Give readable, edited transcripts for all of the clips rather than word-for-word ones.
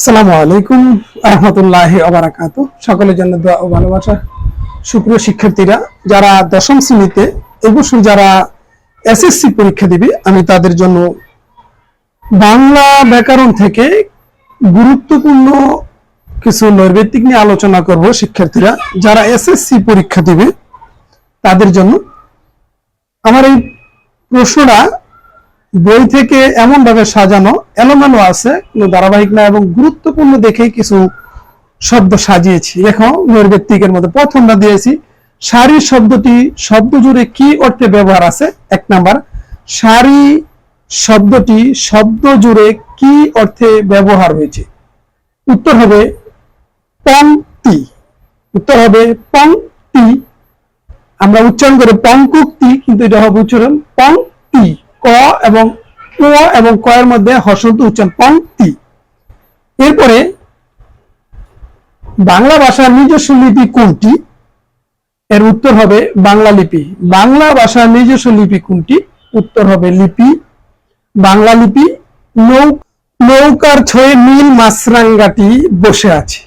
আসসালামু আলাইকুম রহমতুল্লাহি ওয়া বারাকাতুহু। সকলের জন্য দোয়া ও ভালোবাসা। সুপ্রিয় শিক্ষার্থীরা, যারা দশম শ্রেণীতে এবছর যারা এসএসসি পরীক্ষা দিবে, আমি তাদের জন্য বাংলা ব্যাকরণ থেকে গুরুত্বপূর্ণ কিছু নৈর্ব্যক্তিক নিয়ে আলোচনা করব। শিক্ষার্থীরা যারা এসএসসি পরীক্ষা দিবে তাদের জন্য আমার এই প্রশ্নটা বই থেকে এমন ভাবে সাজানো, এলোমেলো আছে, কোনো ধারাবাহিক না, এবং গুরুত্বপূর্ণ দেখেই কিছু শব্দ সাজিয়েছি। দেখো, নৈর্ব্যক্তিকের মধ্যে প্রথমটা দিয়েছি সারি শব্দটি শব্দ জুড়ে কি অর্থে ব্যবহার আছে। এক নাম্বার, সারি শব্দটি শব্দ জুড়ে কি অর্থে ব্যবহার হয়েছে। উত্তর হবে পংক্তি। উত্তর হবে পংক্তি। আমরা উচ্চারণ করে পংকুক্তি, কিন্তু এটা হবে উচ্চারণ পংক্তি। ক এবং ও এবং ক এর মধ্যে হর্ষন্ত উচ্চারণ পংক্তি। এরপরে বাংলা ভাষার নিজস্ব লিপি কোনটি? এর উত্তর হবে বাংলা লিপি। বাংলা ভাষার নিজস্ব লিপি কোনটি? উত্তর হবে লিপি, বাংলা লিপি। নৌকার ছয়ে নীল মাছরাঙ্গাটি বসে আছে।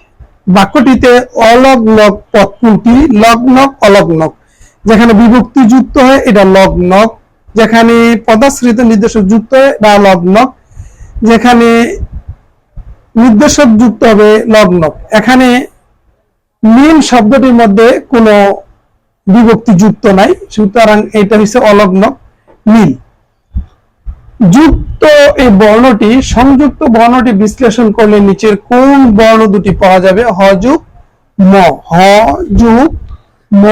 বাক্যটিতে অলগ্নক পদ কোনটি? লগ্নক, অলগ্নক। যেখানে বিভক্তি যুক্ত হয় এটা লগ্নক, যেখানে পদাশ্রিত নির্দেশক যুক্ত হয় বা লগ্নক, যেখানে নির্দেশক যুক্ত হবে লগ্নক। এখানে নীল শব্দটির মধ্যে কোনো বিভক্তি যুক্ত নাই, সুতরাং এটা হচ্ছে অলগ্নক, নীল। যুক্ত এই বর্ণটি, সংযুক্ত বর্ণটি বিশ্লেষণ করলে নিচের কোন বর্ণ দুটি পাওয়া যাবে? হ যুগ ম। হ যুগ ম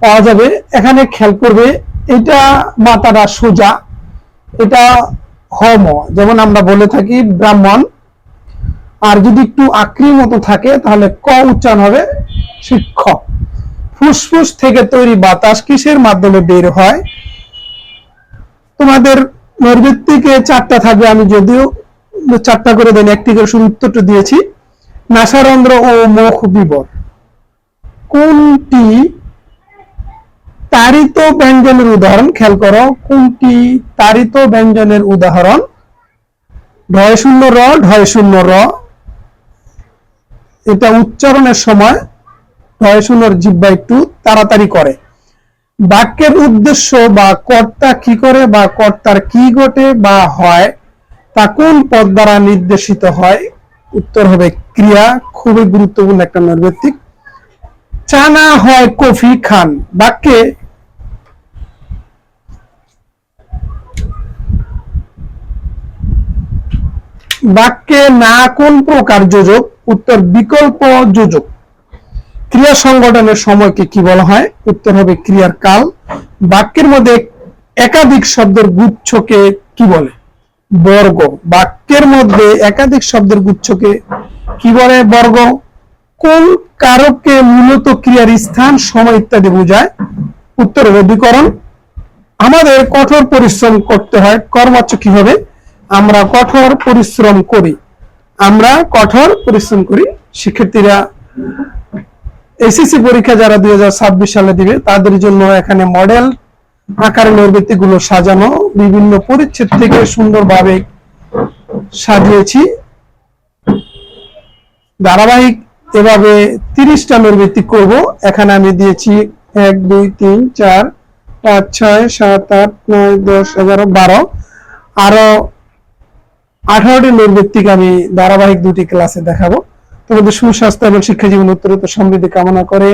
পাওয়া যাবে। এখানে খেয়াল করবে, এটা মাথাটা সোজা, এটা হম, যেমন আমরা বলে থাকি ব্রাহ্মণ। আর যদি একটু আকৃতির মতো থাকে তাহলে ক উচ্চারণ হবে শিক্ষক। ফুসফুস থেকে তৈরি বাতাস কিসের মাধ্যমে বের হয়? তোমাদের নৈর্ব্যক্তিকে চারটা থাকবে, আমি যদিও চারটা করে দেন, একটি করে শুধু উত্তরটা দিয়েছি। নাসারন্ধ্র ও মুখ বিবর কোনটি তাড়িত ব্যঞ্জনের উদাহরণ? খেয়াল করো, কোনটি তাড়িত ব্যঞ্জনের উদাহরণ? ঢয় শূন্য র, ঢয় শূন্য র। এটা উচ্চারণের সময় ঢয় শূন্যর জিহ্বা একটু তাড়াতাড়ি করে। বাক্যের উদ্দেশ্য বা কর্তা কি করে বা কর্তার কি ঘটে বা হয় তা কোন পদ দ্বারা নির্দেশিত হয়? উত্তর হবে ক্রিয়া। খুবই গুরুত্বপূর্ণ একটা নৈর্ব্যক্তিক। চা না হয় কফি খান। বাক্যে না কোন প্রকার যোজক? উত্তর বিকল্প যোজক। ক্রিয়া সংগঠনের সময়কে কি বলা হয়? উত্তর হবে ক্রিয়ার কাল। বাক্যের মধ্যে একাধিক শব্দের গুচ্ছকে কি বলে? বর্গ। বাক্যের মধ্যে একাধিক শব্দের গুচ্ছকে কি বলে? বর্গ। কোন কারককে মূলত ক্রিয়ার স্থান, সময় ইত্যাদি বোঝায়? উত্তর হবে বিকরণ। আমাদের কঠোর পরিশ্রম করতে হয়। কর্মচ্ছ কি হবে? আমরা কঠোর পরিশ্রম করি। আমরা কঠোর পরিশ্রম করি। শিক্ষার্থীরা এসএসসি পরীক্ষা যারা 2026 সালে দিবে তাদের জন্য এখানে মডেল আকারে নৈর্ব্যক্তিক গুলো সাজানো, বিভিন্ন পরিচ্ছেদ থেকে সুন্দরভাবে সাজিয়েছি। ধারাবাহিক এভাবে 30টা নৈর্ব্যক্তিক করব। এখানে আমি দিয়েছি 1 2 3 4 5 6 7 8 9 10 11 12, আরো 18টি নৈর্ব্যক্তিক আমি ধারাবাহিক 2টি ক্লাসে দেখাবো। তোমাদের সুস্বাস্থ্য এবং শিক্ষা জীবন উত্তরোত্তর সমৃদ্ধি কামনা করে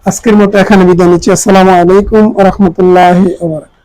আজকের মতো এখানে বিদায় নিচ্ছি। আসসালামু আলাইকুম ওয়া রাহমাতুল্লাহি ওয়া বারাকাতুহু।